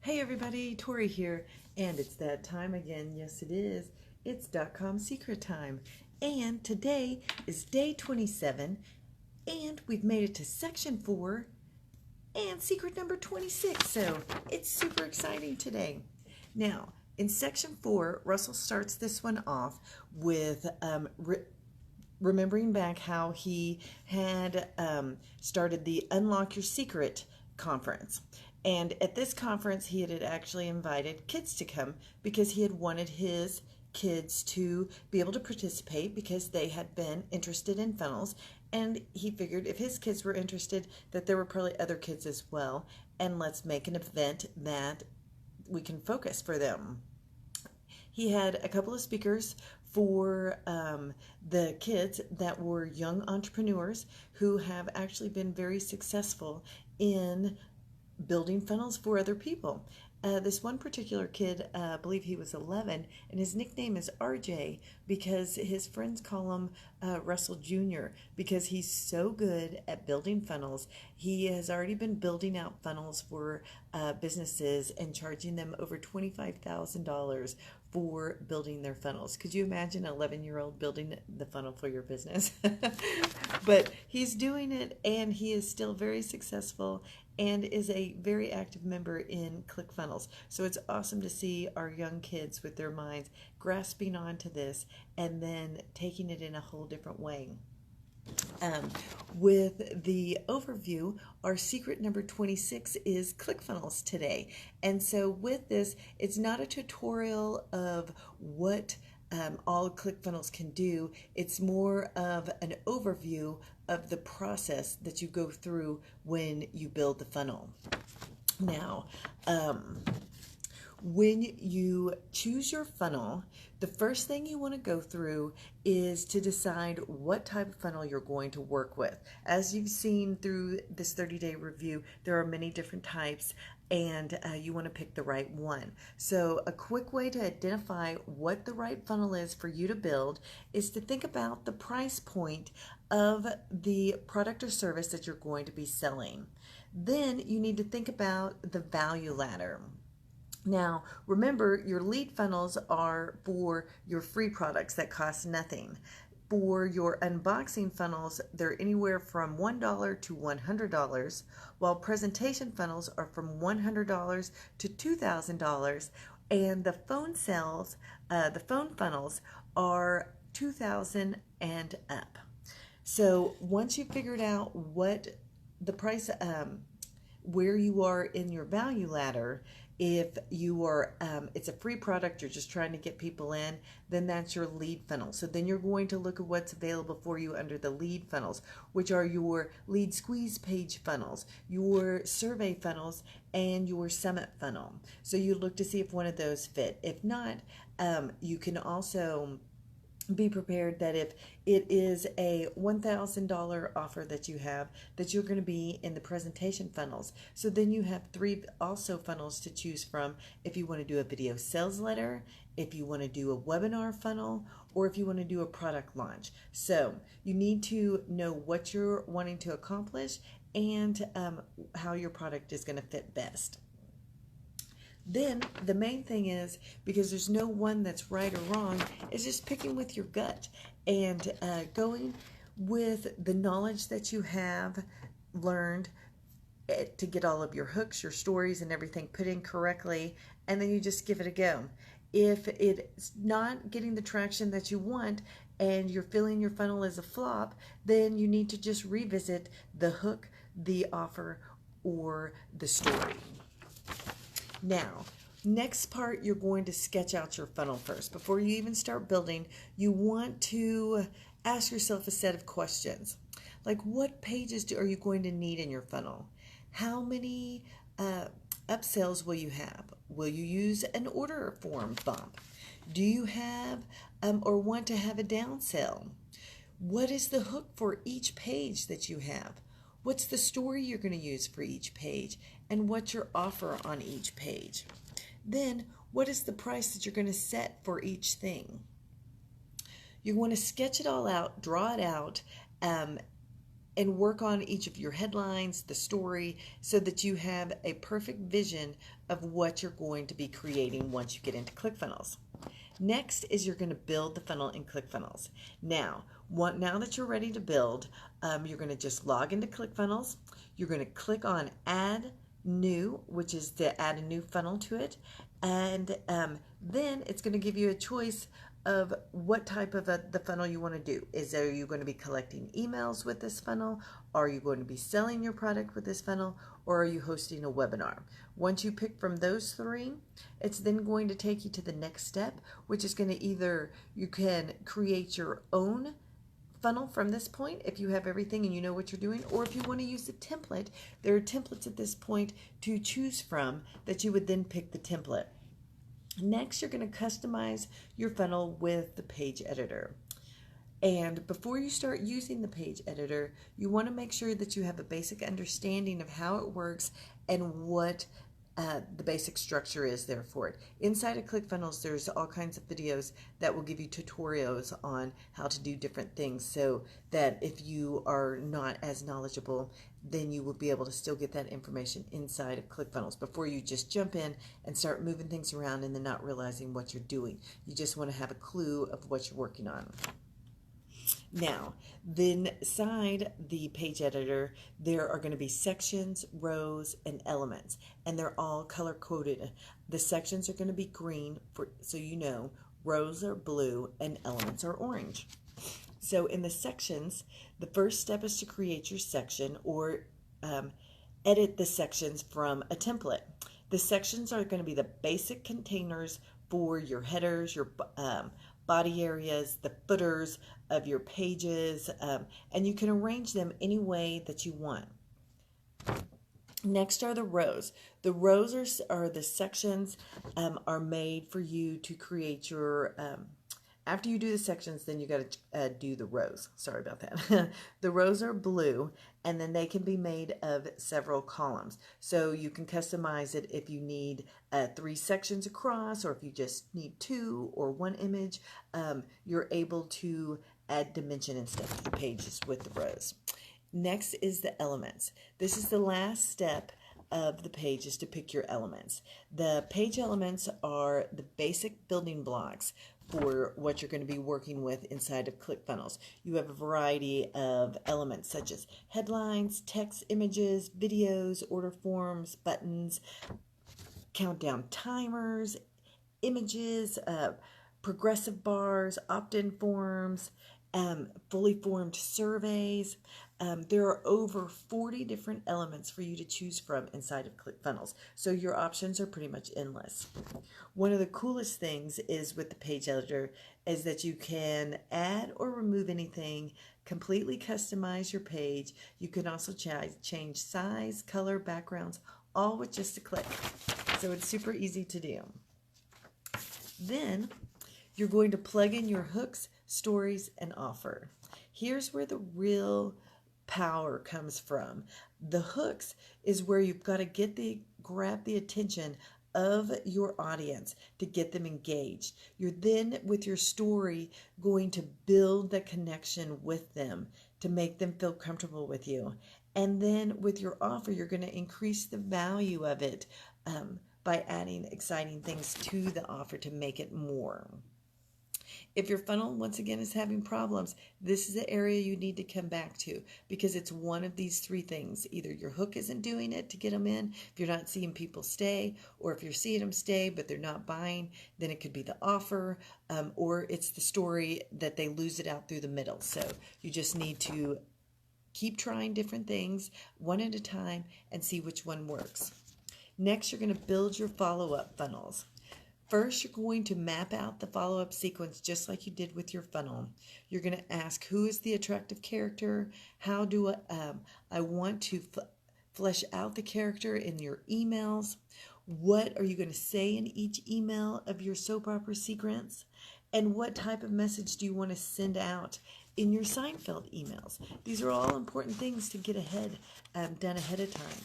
Hey everybody, Tori here, and it's that time again. Yes, it is. It's Dotcom Secret time, and today is day 27, and we've made it to section 4 and secret number 26. So it's super exciting today. Now, in section 4, Russell starts this one off with remembering back how he had started the Unlock Your Secret conference. And at this conference, he had actually invited kids to come because he had wanted his kids to be able to participate because they had been interested in funnels. And he figured if his kids were interested, that there were probably other kids as well. And let's make an event that we can focus for them. He had a couple of speakers for the kids that were young entrepreneurs who have actually been very successful in building funnels for other people. This one particular kid, I believe he was 11, and his nickname is RJ because his friends call him Russell Jr. because he's so good at building funnels. He has already been building out funnels for businesses and charging them over $25,000 for building their funnels. Could you imagine an 11-year-old building the funnel for your business? But he's doing it, and he is still very successful and is a very active member in ClickFunnels. So it's awesome to see our young kids with their minds grasping onto this and then taking it in a whole different way. With the overview, our secret number 26 is ClickFunnels today. And so with this, it's not a tutorial of what all ClickFunnels can do. It's more of an overview of the process that you go through when you build the funnel. Now, when you choose your funnel, the first thing you want to go through is to decide what type of funnel you're going to work with. As you've seen through this 30-day review, there are many different types, and you want to pick the right one. So a quick way to identify what the right funnel is for you to build is to think about the price point of the product or service that you're going to be selling. Then you need to think about the value ladder. Now, remember, your lead funnels are for your free products that cost nothing. For your unboxing funnels, they're anywhere from $1 to $100, while presentation funnels are from $100 to $2,000, and the phone funnels are $2,000 and up. So once you've figured out what the price, where you are in your value ladder, if you are, it's a free product, you're just trying to get people in, then that's your lead funnel. So then you're going to look at what's available for you under the lead funnels, which are your lead squeeze page funnels, your survey funnels, and your summit funnel. So you look to see if one of those fit. If not, you can also be prepared that if it is a $1,000 offer that you have, that you're going to be in the presentation funnels. So then you have 3 also funnels to choose from if you want to do a video sales letter, if you want to do a webinar funnel, or if you want to do a product launch. So you need to know what you're wanting to accomplish and how your product is going to fit best. Then the main thing is, because there's no one that's right or wrong, is just picking with your gut and going with the knowledge that you have learned to get all of your hooks, your stories, and everything put in correctly, and then you just give it a go. If it's not getting the traction that you want and you're feeling your funnel is a flop, then you need to just revisit the hook, the offer, or the story. Now, next part, you're going to sketch out your funnel first. Before you even start building, you want to ask yourself a set of questions. Like, what pages are you going to need in your funnel? How many upsells will you have? Will you use an order form bump? Do you have or want to have a downsell? What is the hook for each page that you have? What's the story you're going to use for each page? And what's your offer on each page? Then, what is the price that you're going to set for each thing? You want to sketch it all out, draw it out, and work on each of your headlines, the story, so that you have a perfect vision of what you're going to be creating once you get into ClickFunnels. Next is you're going to build the funnel in ClickFunnels. Now that you're ready to build, you're going to just log into ClickFunnels. You're going to click on Add New, which is to add a new funnel to it, and then it's going to give you a choice of what type of the funnel you want to do. Are you going to be collecting emails with this funnel? Are you going to be selling your product with this funnel? Or are you hosting a webinar? Once you pick from those three, it's then going to take you to the next step, which is going to you can create your own funnel from this point if you have everything and you know what you're doing, or if you want to use the template, there are templates at this point to choose from that you would then pick the template. Next, you're going to customize your funnel with the page editor. And before you start using the page editor, you want to make sure that you have a basic understanding of how it works and what the basic structure is there for it. Inside of ClickFunnels, there's all kinds of videos that will give you tutorials on how to do different things, so that if you are not as knowledgeable, then you will be able to still get that information inside of ClickFunnels before you just jump in and start moving things around and then not realizing what you're doing. You just want to have a clue of what you're working on. Now, then inside the page editor, there are going to be sections, rows, and elements, and they're all color coded. The sections are going to be green, so you know, rows are blue, and elements are orange. So in the sections, the first step is to create your section or edit the sections from a template. The sections are going to be the basic containers for your headers, your body areas, the footers of your pages, and you can arrange them any way that you want. Next are the rows. The rows are the sections are made for you to create your after you do the sections, then you got to do the rows. Sorry about that. The rows are blue, and then they can be made of several columns. So you can customize it if you need 3 sections across, or if you just need 2 or 1 image. You're able to add dimension and stuff to the pages with the rows. Next is the elements. This is the last step of the page, is to pick your elements. The page elements are the basic building blocks for what you're going to be working with inside of ClickFunnels. You have a variety of elements such as headlines, text, images, videos, order forms, buttons, countdown timers, images, progressive bars, opt-in forms, fully formed surveys. There are over 40 different elements for you to choose from inside of ClickFunnels, so your options are pretty much endless. One of the coolest things is with the page editor is that you can add or remove anything, completely customize your page. You can also change size, color, backgrounds, all with just a click. So it's super easy to do. Then you're going to plug in your hooks, stories, and offer. Here's where the real power comes from. The hooks is where you've got to grab the attention of your audience to get them engaged. You're then, with your story, going to build that connection with them to make them feel comfortable with you. And then with your offer, you're going to increase the value of it by adding exciting things to the offer to make it more. If your funnel, once again, is having problems, this is the area you need to come back to, because it's one of these 3 things. Either your hook isn't doing it to get them in, if you're not seeing people stay, or if you're seeing them stay but they're not buying, then it could be the offer, or it's the story that they lose it out through the middle. So you just need to keep trying different things one at a time and see which one works. Next, you're going to build your follow-up funnels. First, you're going to map out the follow-up sequence just like you did with your funnel. You're going to ask, who is the attractive character? How do I want to flesh out the character in your emails? What are you going to say in each email of your soap opera sequence? And what type of message do you want to send out in your Seinfeld emails? These are all important things to get done ahead of time.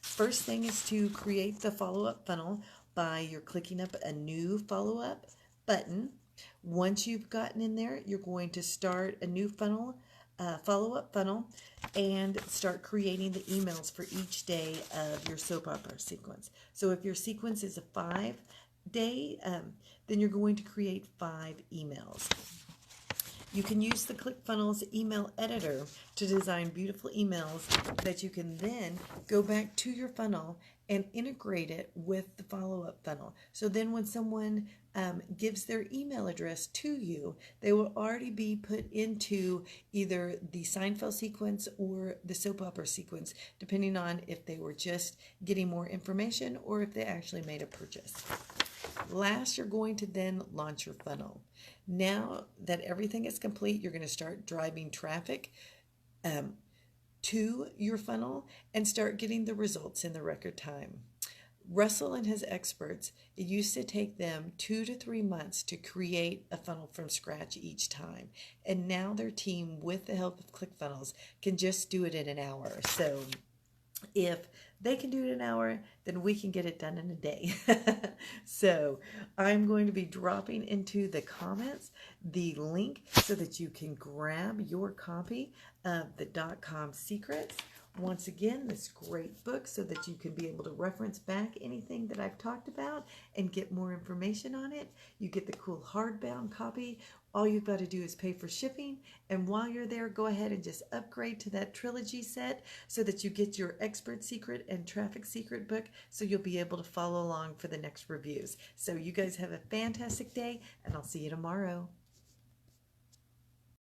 First thing is to create the follow-up funnel by you're clicking up a new follow-up button. Once you've gotten in there, you're going to start a new funnel follow-up funnel and start creating the emails for each day of your soap opera sequence. So if your sequence is a 5-day, then you're going to create 5 emails. You can use the ClickFunnels email editor to design beautiful emails that you can then go back to your funnel and integrate it with the follow-up funnel. So then when someone gives their email address to you, they will already be put into either the Seinfeld sequence or the soap opera sequence, depending on if they were just getting more information or if they actually made a purchase. Last, you're going to then launch your funnel. Now that everything is complete, you're going to start driving traffic to your funnel and start getting the results in the record time. Russell and his experts, it used to take them 2 to 3 months to create a funnel from scratch each time. And now their team, with the help of ClickFunnels, can just do it in an hour. So if they can do it in an hour, then we can get it done in a day. So I'm going to be dropping into the comments the link so that you can grab your copy of the Dotcom Secrets. Once again, this great book so that you can be able to reference back anything that I've talked about and get more information on it. You get the cool hardbound copy. All you've got to do is pay for shipping. And while you're there, go ahead and just upgrade to that trilogy set so that you get your Expert Secret and Traffic Secret book so you'll be able to follow along for the next reviews. So you guys have a fantastic day, and I'll see you tomorrow.